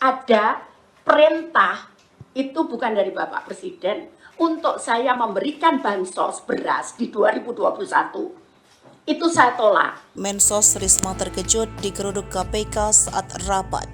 ada perintah, itu bukan dari Bapak Presiden, untuk saya memberikan bansos beras di 2021, itu saya tolak. Mensos Risma terkejut digeruduk KPK saat rapat.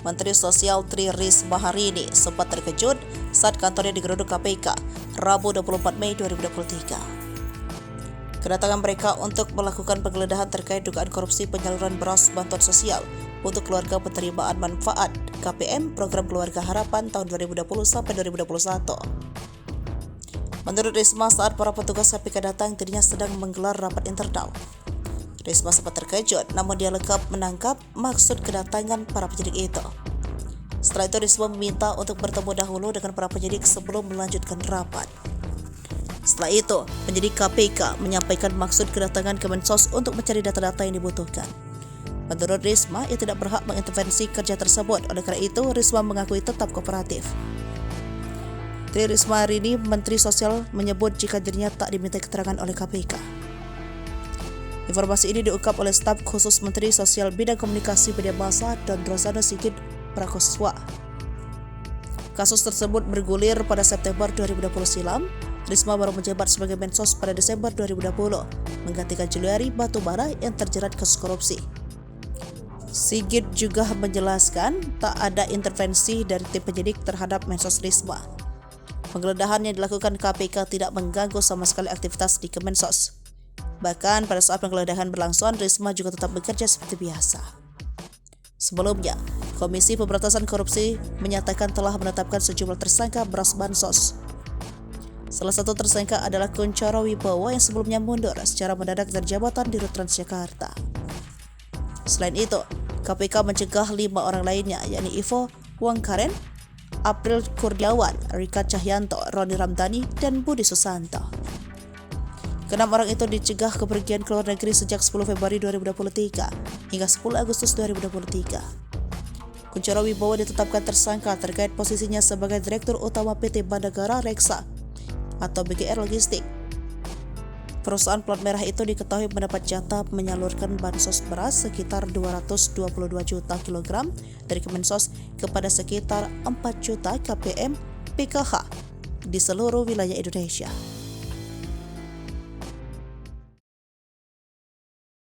Menteri Sosial Tri Risma hari ini sempat terkejut saat kantornya digeruduk KPK Rabu 24 Mei 2023. Kedatangan mereka untuk melakukan penggeledahan terkait dugaan korupsi penyaluran beras bantuan sosial untuk keluarga penerimaan manfaat KPM Program Keluarga Harapan tahun 2020 sampai 2021. Menurut Risma, saat para petugas KPK datang, dirinya sedang menggelar rapat internal. Risma sempat terkejut, namun dia lekap menangkap maksud kedatangan para penyidik itu. Setelah itu, Risma meminta untuk bertemu dahulu dengan para penyidik sebelum melanjutkan rapat. Setelah itu, penyidik KPK menyampaikan maksud kedatangan Kemensos untuk mencari data-data yang dibutuhkan. Menurut Risma, ia tidak berhak mengintervensi kerja tersebut, oleh karena itu Risma mengakui tetap kooperatif. Tri Risma hari ini, Menteri Sosial menyebut jika dirinya tak diminta keterangan oleh KPK. Informasi ini diungkap oleh staf khusus Menteri Sosial Bidang Komunikasi Media Massa Don Rosano Sigit Prakoso. Kasus tersebut bergulir pada September 2020 silam. Risma baru menjabat sebagai Mensos pada Desember 2020, menggantikan Juliari Batubara yang terjerat kasus korupsi. Sigit juga menjelaskan tak ada intervensi dari tim penyidik terhadap Mensos Risma. Penggeledahan yang dilakukan KPK tidak mengganggu sama sekali aktivitas di Kemensos. Bahkan pada saat penggeledahan berlangsung, Risma juga tetap bekerja seperti biasa. Sebelumnya, Komisi Pemberantasan Korupsi menyatakan telah menetapkan sejumlah tersangka beras bansos. Salah satu tersangka adalah Kunchoro Wibowo yang sebelumnya mundur secara mendadak dari jabatan di Rut Transjakarta. Selain itu, KPK mencegah 5 orang lainnya, yakni Ivo Wangkaren, April Kurniawan, Rika Cahyanto, Roni Ramdhani, dan Budi Susanto. Ke-6 orang itu dicegah kepergian ke luar negeri sejak 10 Februari 2023 hingga 10 Agustus 2023. Kunchoro Wibowo ditetapkan tersangka terkait posisinya sebagai Direktur Utama PT Bandagara Reksa atau BGR Logistik. Perusahaan plat merah itu diketahui mendapat jatah menyalurkan bansos beras sekitar 222 juta kilogram dari Kemensos kepada sekitar 4 juta KPM PKH di seluruh wilayah Indonesia.